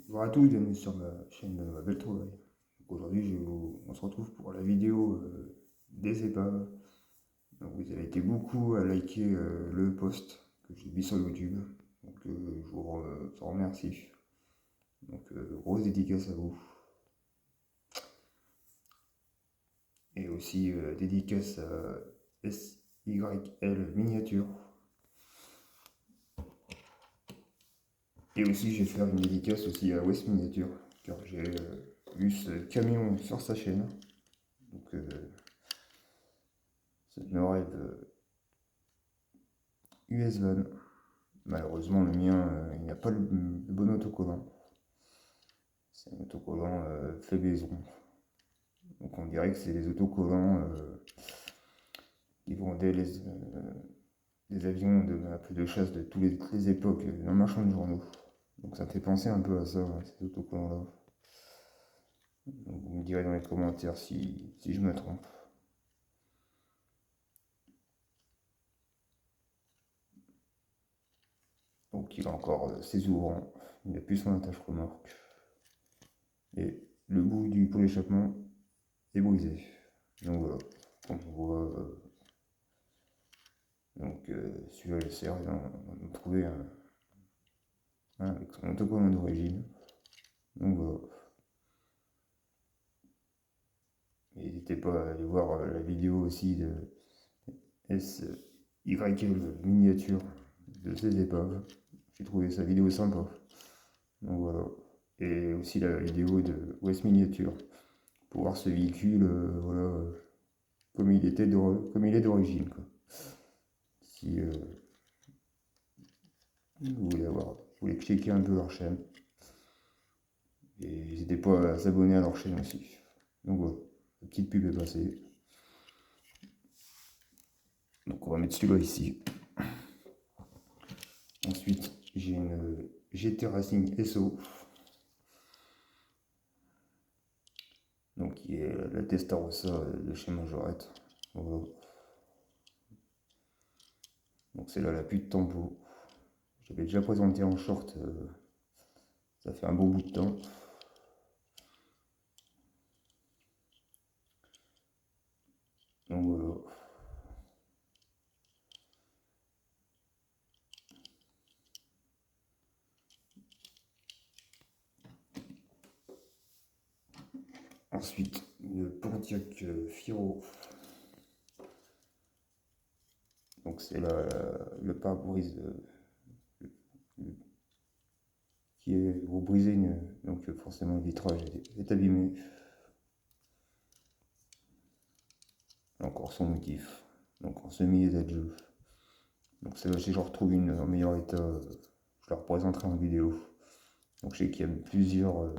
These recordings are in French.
Bonjour à tous, bienvenue sur ma chaîne Belle Trouvaille. Donc aujourd'hui, on se retrouve pour la vidéo des épaves. Donc vous avez été beaucoup à liker le post que j'ai mis sur YouTube. Donc je vous remercie. Donc grosse dédicace à vous. Et aussi dédicace à SYL Miniature. Et aussi je vais faire une dédicace aussi à West Miniature. Car j'ai vu ce camion sur sa chaîne. Donc ça me rêve US Van. Malheureusement, le mien, il n'a pas le bon autocollant. C'est un autocollant fait maison. Donc on dirait que c'est les autocollants qui vendaient les avions un peu de chasse de toutes les époques dans le marchand de journaux. Donc ça me fait penser un peu à ça, ces autocollants-là. Donc vous me direz dans les commentaires si je me trompe. Donc il a encore ses ouvrants, il n'a plus son attache remorque. Et le bout du pot d'échappement est brisé. Donc voilà, on voit donc celui-là il sert d'en trouver un avec son autocollant d'origine. Donc voilà. N'hésitez pas à aller voir la vidéo aussi de SYL miniature de ces épaves. J'ai trouvé sa vidéo sympa. Donc voilà. Et aussi la vidéo de West Miniature pour voir ce véhicule voilà, comme comme il est d'origine. Si vous voulez checker un peu leur chaîne. Et n'hésitez pas à s'abonner à leur chaîne aussi. Donc voilà, la petite pub est passée. Donc on va mettre celui-là ici. Ensuite, j'ai une GT Racing SO. Donc qui est la Testarossa de chez Majorette. Voilà. Donc c'est là la pute tempo. J'avais déjà présenté en short, ça fait un bon bout de temps. Donc voilà. Ensuite, une Pontiac Fiero. Donc c'est là le pare-brise qui est vous brisez donc forcément le vitrage est abîmé. Encore son motif. Donc en semi-état de jeu. Donc celle-là, si je retrouve une en meilleur état, je la représenterai en vidéo. Donc je sais qu'il y a plusieurs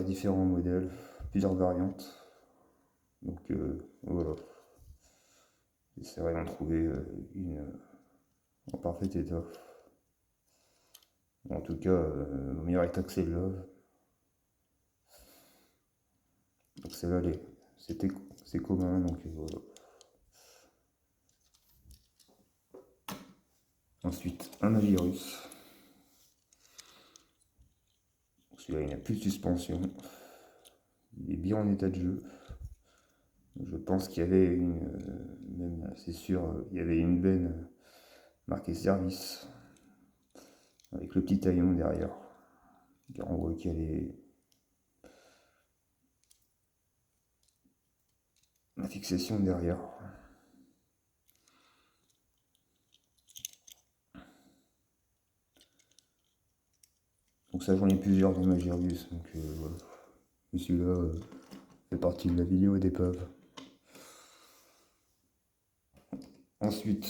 différents modèles, plusieurs variantes. Donc voilà. J'essaierai d'en trouver une en parfait état. En tout cas, au meilleur état que celle-là. Donc celle-là, c'est commun. Donc voilà. Ensuite, un Avirus. Celui-là, il n'a plus de suspension. Il est bien en état de jeu. Je pense qu'il y avait même c'est sûr, il y avait une benne marquée service avec le petit taillon derrière. Car on voit qu'il y a la fixation derrière. Donc ça, j'en ai plusieurs des Magirus. Donc voilà. Et celui-là fait partie de la vidéo d'épave. Ensuite,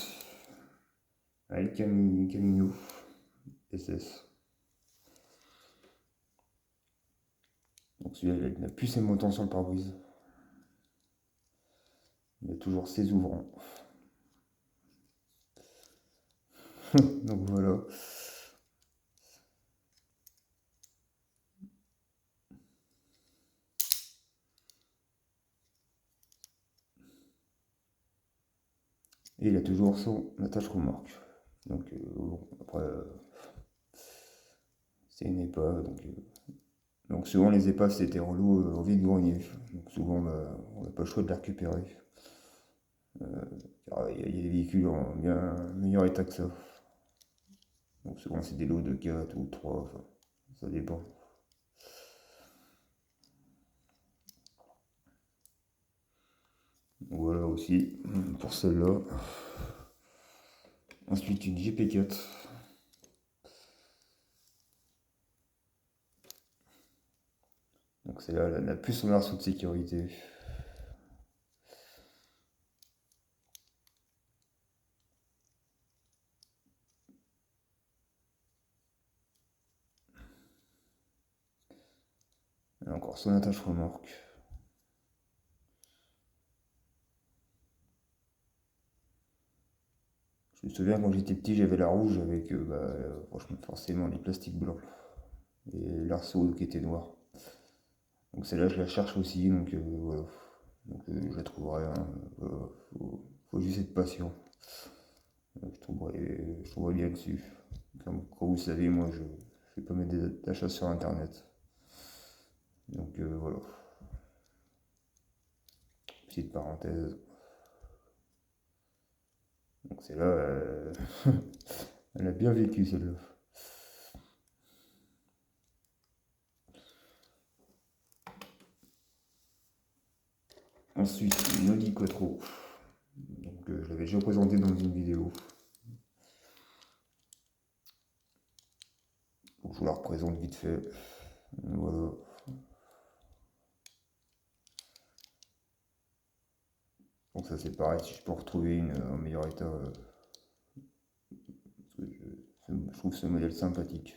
El Camino SS. Donc celui-là, il n'a plus ses montants sur le pare-brise. Il a toujours ses ouvrants. Donc voilà. Et il a toujours son attache remorque. Donc bon, après, c'était une épave. Donc souvent les épaves c'était relou au vide-grenier. Donc souvent bah, on n'a pas le choix de les récupérer. Car il y a des véhicules en bien meilleur état que ça. Donc souvent c'est des lots de 4 ou 3, enfin, ça dépend. Donc voilà aussi pour celle-là. Ensuite une GP4. Donc c'est là, elle n'a plus son arceau de sécurité. Elle a encore son attache remorque. Je me souviens quand j'étais petit, j'avais la rouge avec franchement, forcément les plastiques blancs et l'arceau qui était noir. Donc celle-là, je la cherche aussi, donc voilà. Donc je la trouverai, hein. Voilà. Faut juste être patient. Je trouverai bien dessus. Comme vous savez, moi, je ne fais pas mettre des achats sur Internet. Donc voilà, petite parenthèse. Donc celle-là, elle a bien vécu celle-là. Ensuite, une Audi Quattro. Donc je l'avais déjà présenté dans une vidéo. Donc je vous la représente vite fait. Voilà. Donc ça c'est pareil, si je peux retrouver une en meilleur état, je trouve ce modèle sympathique.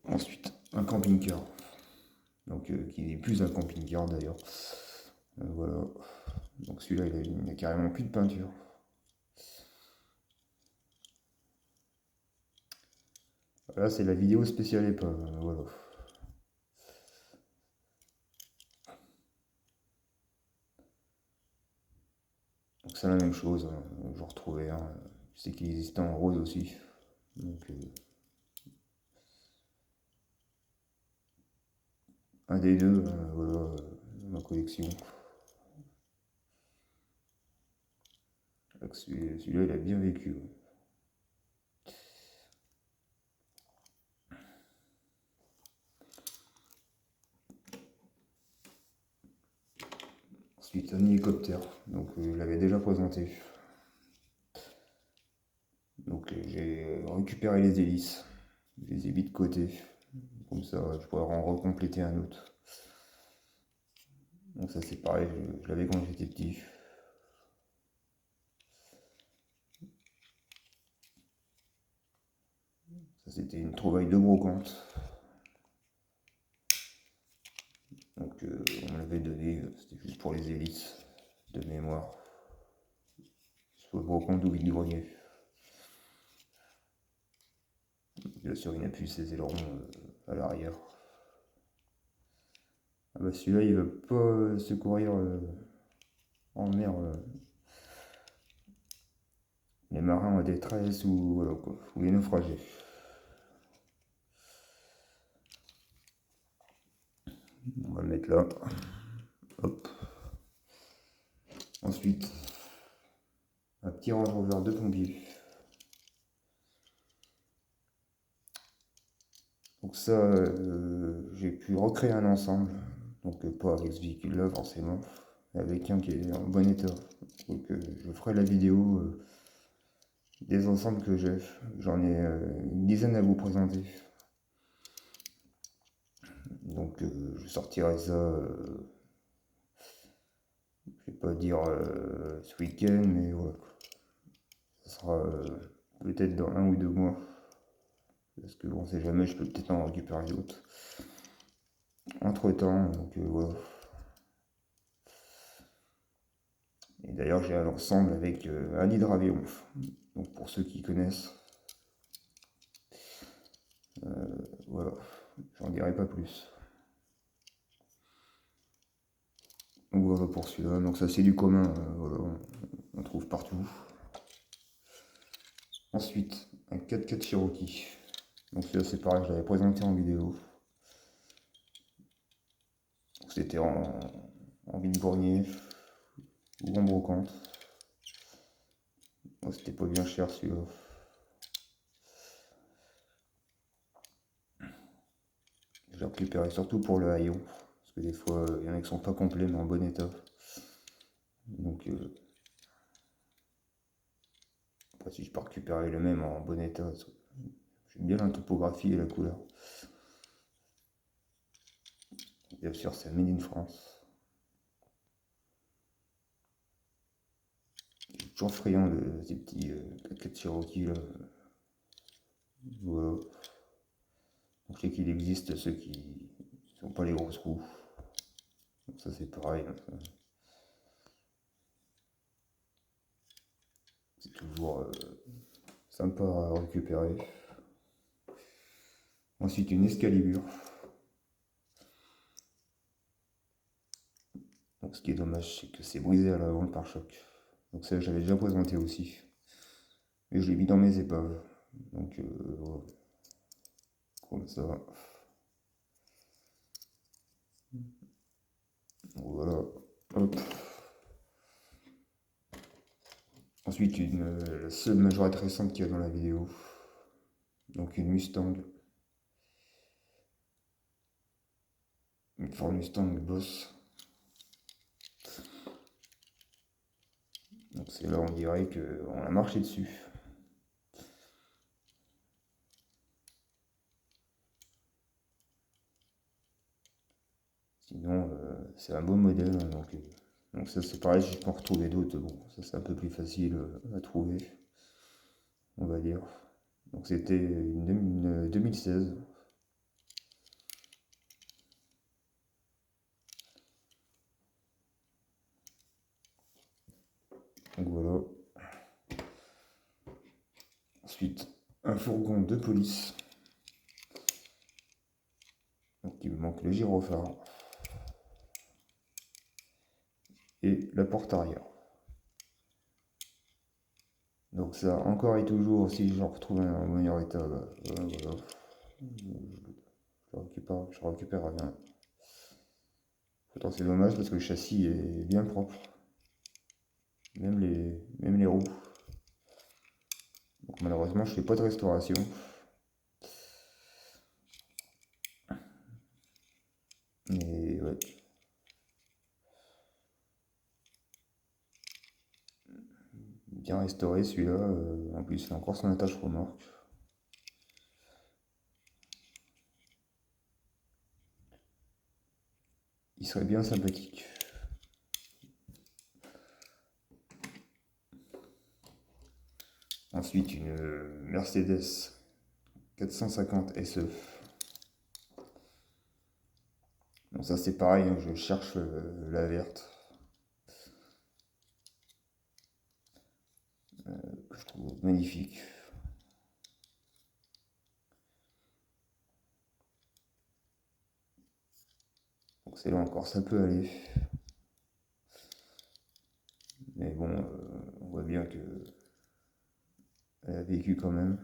Ensuite, un camping-car. Donc qui n'est plus un camping-car d'ailleurs. Voilà. Donc celui-là il a carrément plus de peinture. Là c'est la vidéo spéciale épave. Voilà. Donc c'est la même chose, hein. Je retrouvais un. Je sais qu'il existait en rose aussi. Donc un des deux, voilà, ma collection. Celui-là il a bien vécu. Ouais. Ensuite un hélicoptère. Donc je l'avais déjà présenté. Donc j'ai récupéré les hélices. Je les ai mis de côté. Comme ça je pourrais en recompléter un autre. Donc ça c'est pareil, je l'avais quand j'étais petit. Ça c'était une trouvaille de brocante. Donc on me l'avait donné, c'était juste pour les hélices de mémoire. Soit brocante ou vide-grenier. Bien sûr il n'appuie ses ailerons à l'arrière. Ah bah celui-là il veut pas secourir en mer les marins en détresse ou, voilà, quoi, ou les naufragés. On va le mettre là. Hop. Ensuite, un petit Range Rover de pompier. Donc ça, j'ai pu recréer un ensemble. Donc pas avec ce véhicule-là forcément, mais avec un qui est en bon état. Donc je ferai la vidéo des ensembles que j'ai. J'en ai une dizaine à vous présenter. Donc je sortirai ça, je vais pas dire ce week-end, mais voilà. Ça sera peut-être dans 1 ou 2 mois. Parce que on sait jamais, je peux peut-être en récupérer d'autres. Entre temps, donc voilà. Et d'ailleurs, j'ai un ensemble avec un hydravion. Donc pour ceux qui connaissent, voilà, j'en dirai pas plus. Donc voilà pour celui-là. Donc ça c'est du commun, voilà. on trouve partout. Ensuite, un 4x4 Cherokee. Donc celui-là c'est pareil, je l'avais présenté en vidéo. C'était en vide-grenier ou en brocante. C'était pas bien cher celui-là. Je l'ai récupéré surtout pour le haillon. Parce que des fois, il y en a qui sont pas complets mais en bon état. Donc, après, si je peux récupérer le même en bon état, j'aime bien la topographie et la couleur. Bien sûr, c'est Made in France. Je suis toujours friand de ces petits 4x4 Cherokee là. Voilà. Donc, je sais qu'il existe ceux qui n'ont pas les grosses roues. Donc, ça, c'est pareil. Hein, c'est toujours sympa à récupérer. Ensuite, une Excalibur. Donc, ce qui est dommage, c'est que c'est brisé à l'avant le pare-choc. Donc, ça, j'avais déjà présenté aussi. Et je l'ai mis dans mes épaves. Donc, voilà. Comme ça. Voilà. Hop. Ensuite, la seule majorette récente qu'il y a dans la vidéo. Donc, une Mustang. Une Ford Mustang Boss. Donc, c'est là, on dirait qu'on a marché dessus. Sinon, c'est un beau modèle. Donc ça, c'est pareil, si je peux en retrouver d'autres. Bon, ça, c'est un peu plus facile à trouver, on va dire. Donc, c'était une 2016. Donc, voilà. Ensuite, un fourgon de police. Donc, il me manque le gyrophare. Et la porte arrière. Donc ça, encore et toujours, si j'en retrouve un en meilleur état, bah, voilà. Je récupère rien. Pourtant c'est dommage parce que le châssis est bien propre. Même les roues. Donc malheureusement je fais pas de restauration. Mais ouais. Bien restauré celui-là. En plus c'est encore son attache remorque. Il serait bien sympathique. Ensuite une Mercedes 450 SE. Donc ça c'est pareil, hein, je cherche la verte. Que je trouve magnifique. Donc c'est là encore, ça peut aller. Mais bon, on voit bien que elle a vécu quand même.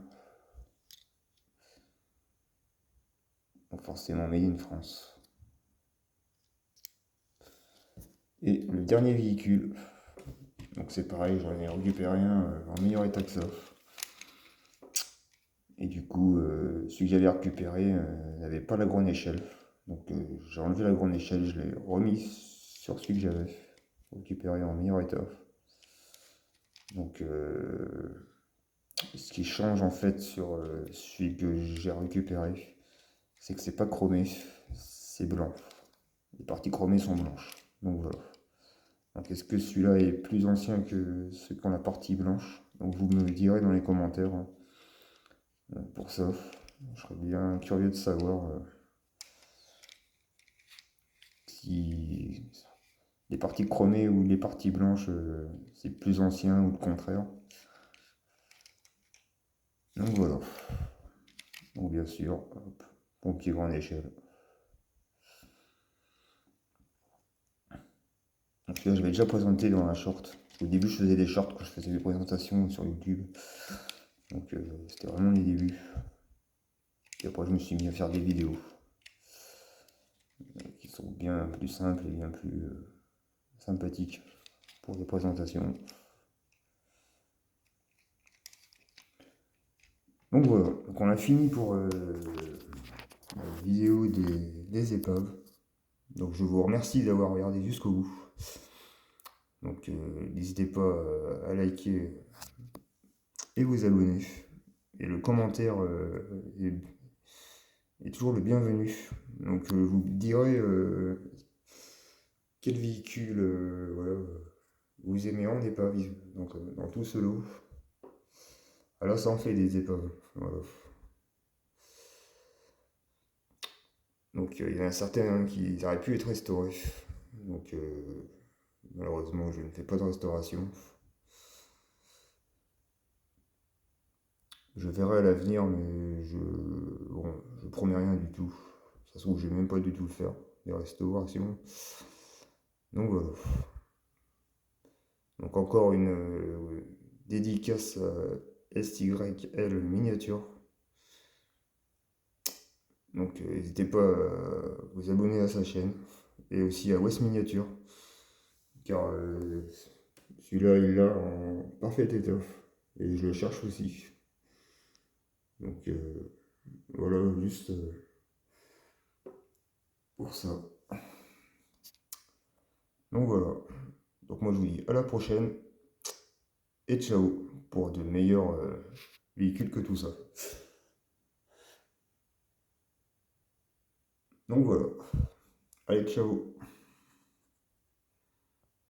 Donc forcément made in France. Et le dernier véhicule, donc c'est pareil, j'en ai récupéré un en meilleur état que ça. Et du coup, celui que j'avais récupéré n'avait pas la grande échelle. Donc j'ai enlevé la grande échelle, je l'ai remis sur celui que j'avais récupéré en meilleur état. Donc ce qui change en fait sur celui que j'ai récupéré, c'est que c'est pas chromé, c'est blanc. Les parties chromées sont blanches. Donc voilà. Donc est-ce que celui-là est plus ancien que ceux qui ont la partie blanche? Donc vous me le direz dans les commentaires. Hein. Pour ça, je serais bien curieux de savoir si les parties chromées ou les parties blanches c'est plus ancien ou le contraire. Donc voilà. Donc bien sûr, hop, pompier grande échelle. Donc Celui-là, j'avais déjà présenté dans la short. Au début, je faisais des shorts quand je faisais des présentations sur YouTube. Donc, c'était vraiment les débuts. Et après, je me suis mis à faire des vidéos qui sont bien plus simples et bien plus sympathiques pour des présentations. Donc voilà, donc on a fini pour la vidéo des épaves. Donc je vous remercie d'avoir regardé jusqu'au bout. Donc n'hésitez pas à liker et vous abonner. Et le commentaire est toujours le bienvenu. Donc je vous dirai quel véhicule voilà, vous aimez en épave. Donc dans tout ce lot. Alors ça en fait des épaves. Voilà. Donc il y en a certains qui auraient pu être restaurés. Donc malheureusement je ne fais pas de restauration. Je verrai à l'avenir, mais je promets rien du tout. Ça se trouve, je vais même pas du tout le faire, des restaurations. Donc voilà. Donc encore une dédicace à SYL miniature. Donc n'hésitez pas à vous abonner à sa chaîne et aussi à West Miniature, car celui-là il l'a en parfait état et je le cherche aussi. Donc voilà, juste pour ça. Donc voilà. Donc moi je vous dis à la prochaine et ciao pour de meilleurs véhicules que tout ça. Donc voilà. Allez, ciao.